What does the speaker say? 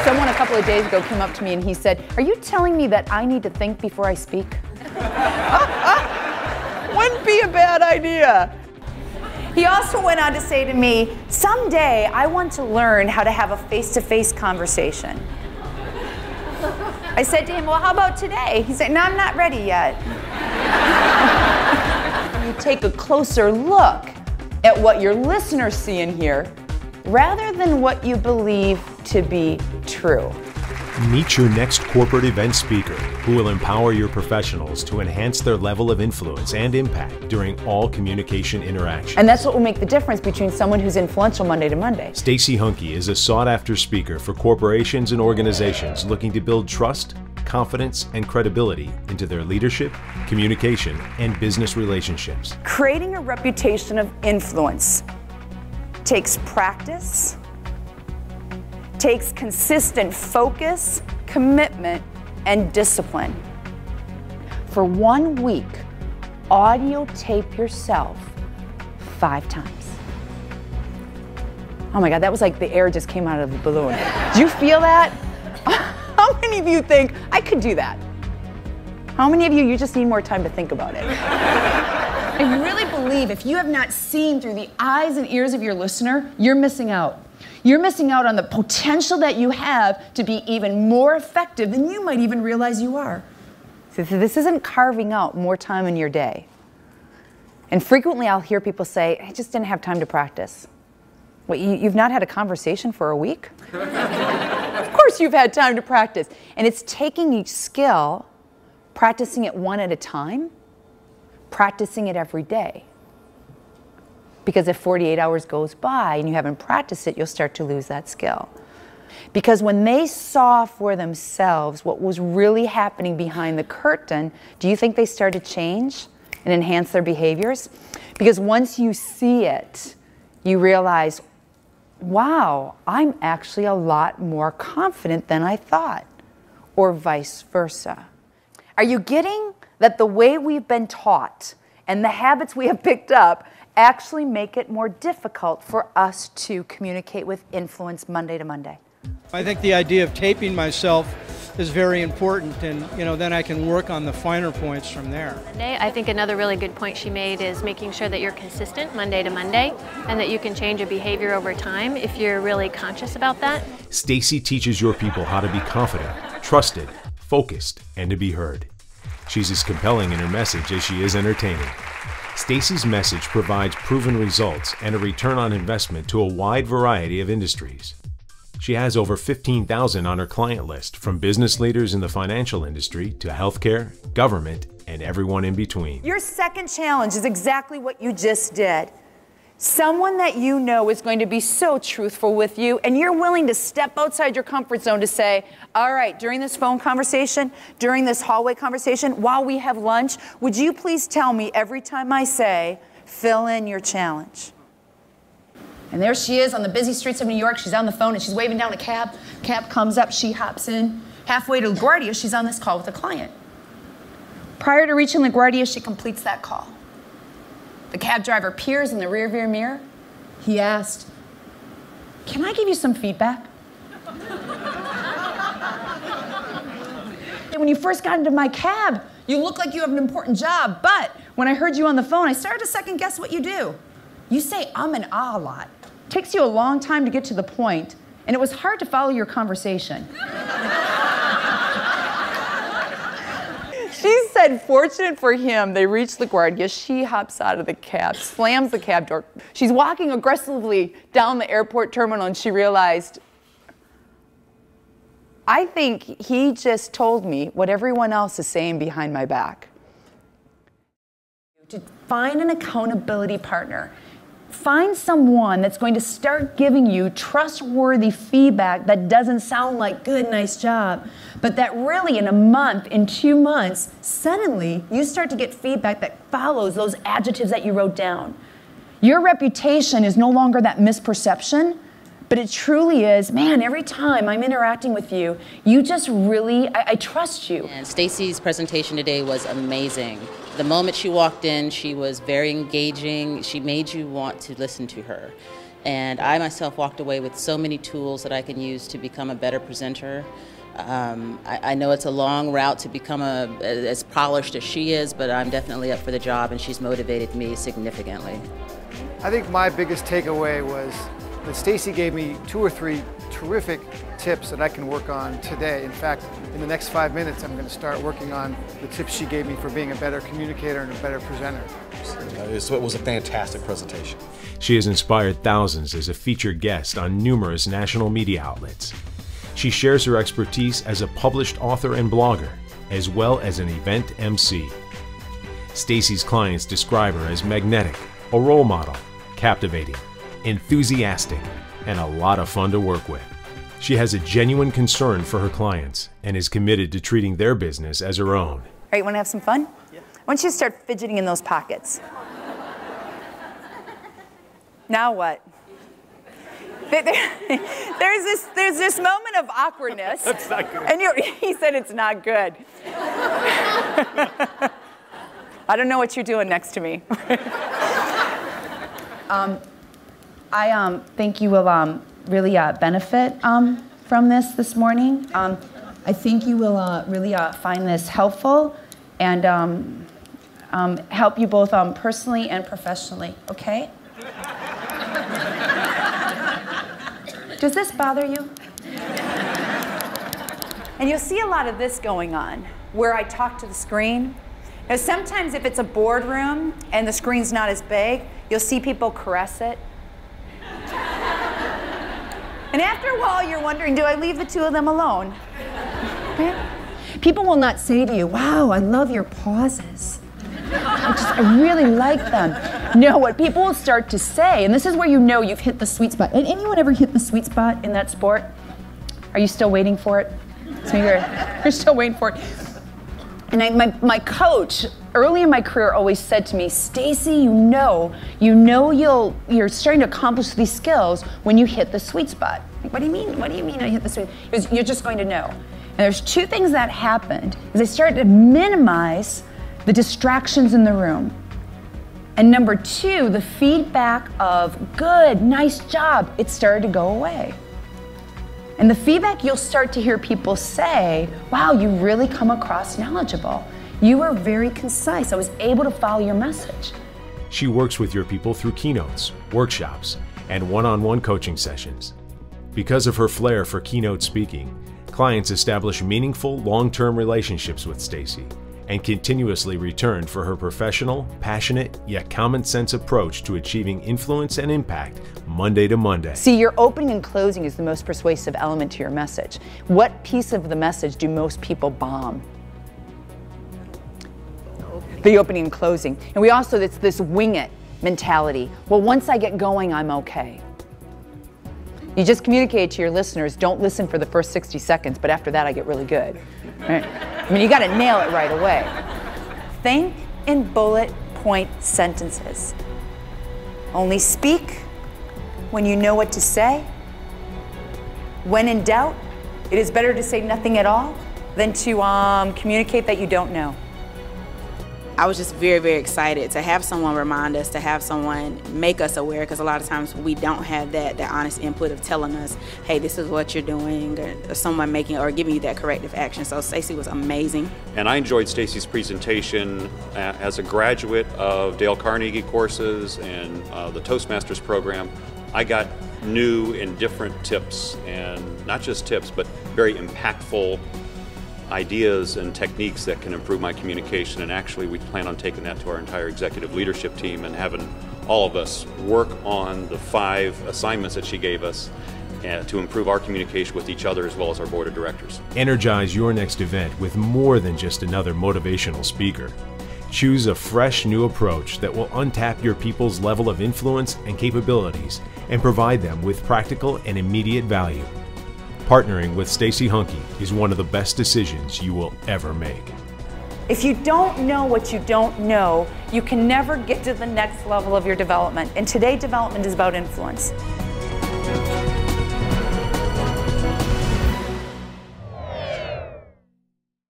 Someone a couple of days ago came up to me and he said, "Are you telling me that I need to think before I speak?" Wouldn't be a bad idea. He also went on to say to me, "Someday I want to learn how to have a face-to-face conversation." I said to him, "Well, how about today?" He said, "No, I'm not ready yet." You take a closer look at what your listeners see and hear, rather than what you believe to be true. Meet your next corporate event speaker who will empower your professionals to enhance their level of influence and impact during all communication interactions. And that's what will make the difference between someone who's influential Monday to Monday. Stacey Hanke is a sought-after speaker for corporations and organizations looking to build trust, confidence, and credibility into their leadership, communication, and business relationships. Creating a reputation of influence takes practice, takes consistent focus, commitment, and discipline. For 1 week, audio tape yourself 5 times. Oh my God, that was like the air just came out of the balloon. Do you feel that? How many of you think, I could do that? How many of you just need more time to think about it? I really believe if you have not seen through the eyes and ears of your listener, you're missing out. You're missing out on the potential that you have to be even more effective than you might even realize you are. So this isn't carving out more time in your day. And frequently I'll hear people say, "I just didn't have time to practice." What, you've not had a conversation for a week? Of course you've had time to practice. And it's taking each skill, practicing it one at a time, practicing it every day. Because if 48 hours goes by and you haven't practiced it, you'll start to lose that skill. Because when they saw for themselves what was really happening behind the curtain, do you think they started to change and enhance their behaviors? Because once you see it, you realize, wow, I'm actually a lot more confident than I thought, or vice versa. Are you getting that the way we've been taught and the habits we have picked up actually make it more difficult for us to communicate with influence Monday to Monday? I think the idea of taping myself is very important, and then I can work on the finer points from there. I think another really good point she made is making sure that you're consistent Monday to Monday and that you can change a behavior over time if you're really conscious about that. Stacey teaches your people how to be confident, trusted, focused, and to be heard. She's as compelling in her message as she is entertaining. Stacey's message provides proven results and a return on investment to a wide variety of industries. She has over 15,000 on her client list, from business leaders in the financial industry to healthcare, government, and everyone in between. Your second challenge is exactly what you just did. Someone that you know is going to be so truthful with you, and you're willing to step outside your comfort zone to say, all right, during this phone conversation, during this hallway conversation, while we have lunch, would you please tell me every time I say, fill in your challenge? And there she is on the busy streets of New York. She's on the phone and she's waving down a cab. Cab comes up, she hops in. Halfway to LaGuardia, she's on this call with a client. Prior to reaching LaGuardia, she completes that call. The cab driver peers in the rearview mirror. He asked, "Can I give you some feedback?" When you first got into my cab, you look like you have an important job, but when I heard you on the phone, I started to second guess what you do. You say and ah a lot. Takes you a long time to get to the point, and it was hard to follow your conversation. She said, fortunate for him, they reached LaGuardia. She hops out of the cab, slams the cab door. She's walking aggressively down the airport terminal, and she realized, I think he just told me what everyone else is saying behind my back. To find an accountability partner. Find someone that's going to start giving you trustworthy feedback that doesn't sound like good, nice job, but that really in a month, in 2 months, suddenly you start to get feedback that follows those adjectives that you wrote down. Your reputation is no longer that misperception, but it truly is, man, every time I'm interacting with you, you just really, I trust you. And Stacey's presentation today was amazing. The moment she walked in, she was very engaging. She made you want to listen to her. And I myself walked away with so many tools that I can use to become a better presenter. I know it's a long route to become as polished as she is, but I'm definitely up for the job, and she's motivated me significantly. I think my biggest takeaway was that Stacey gave me 2 or 3 terrific tips that I can work on today. In fact, in the next 5 minutes, I'm going to start working on the tips she gave me for being a better communicator and a better presenter. It was a fantastic presentation. She has inspired thousands as a featured guest on numerous national media outlets. She shares her expertise as a published author and blogger, as well as an event MC. Stacey's clients describe her as magnetic, a role model, captivating, enthusiastic, and a lot of fun to work with. She has a genuine concern for her clients and is committed to treating their business as her own. All right, you want to have some fun? Yeah. Why don't you start fidgeting in those pockets? Now what? There's this moment of awkwardness. That's not good. And he said it's not good. I don't know what you're doing next to me. I think you will really benefit from this morning. I think you will really find this helpful and help you both personally and professionally, okay? Does this bother you? And you'll see a lot of this going on, where I talk to the screen. Now, sometimes if it's a boardroom and the screen's not as big, you'll see people caress it. And after a while, you're wondering, do I leave the 2 of them alone? People will not say to you, wow, I love your pauses. I really like them. No, what people will start to say, and this is where you know you've hit the sweet spot. And anyone ever hit the sweet spot in that sport? Are you still waiting for it? So you're still waiting for it. And my coach, early in my career, always said to me, Stacey, you're starting to accomplish these skills when you hit the sweet spot. Like, what do you mean? What do you mean I hit the sweet spot? You're just going to know. And there's 2 things that happened, is I started to minimize the distractions in the room. And number 2, the feedback of good, nice job, it started to go away. And the feedback you'll start to hear people say, wow, you really come across knowledgeable. You were very concise. I was able to follow your message. She works with your people through keynotes, workshops, and one-on-one coaching sessions. Because of her flair for keynote speaking, clients establish meaningful, long-term relationships with Stacey and continuously return for her professional, passionate, yet common-sense approach to achieving influence and impact Monday to Monday. See, your opening and closing is the most persuasive element to your message. What piece of the message do most people bomb? The opening and closing. And we also, it's this wing it mentality. Well, once I get going, I'm okay. You just communicate to your listeners, don't listen for the first 60 seconds, but after that I get really good. Right? I mean, you got to nail it right away. Think in bullet point sentences. Only speak when you know what to say. When in doubt, it is better to say nothing at all than to communicate that you don't know. I was just very, very excited to have someone remind us, to have someone make us aware, because a lot of times we don't have that honest input of telling us, hey, this is what you're doing, or someone making or giving you that corrective action. So Stacey was amazing. And I enjoyed Stacey's presentation as a graduate of Dale Carnegie courses and the Toastmasters program. I got new and different tips, and not just tips, but very impactful ideas and techniques that can improve my communication. And actually we plan on taking that to our entire executive leadership team and having all of us work on the 5 assignments that she gave us to improve our communication with each other as well as our board of directors. Energize your next event with more than just another motivational speaker. Choose a fresh new approach that will untap your people's level of influence and capabilities and provide them with practical and immediate value. Partnering with Stacey Hanke is one of the best decisions you will ever make. If you don't know what you don't know, you can never get to the next level of your development. And today, development is about influence.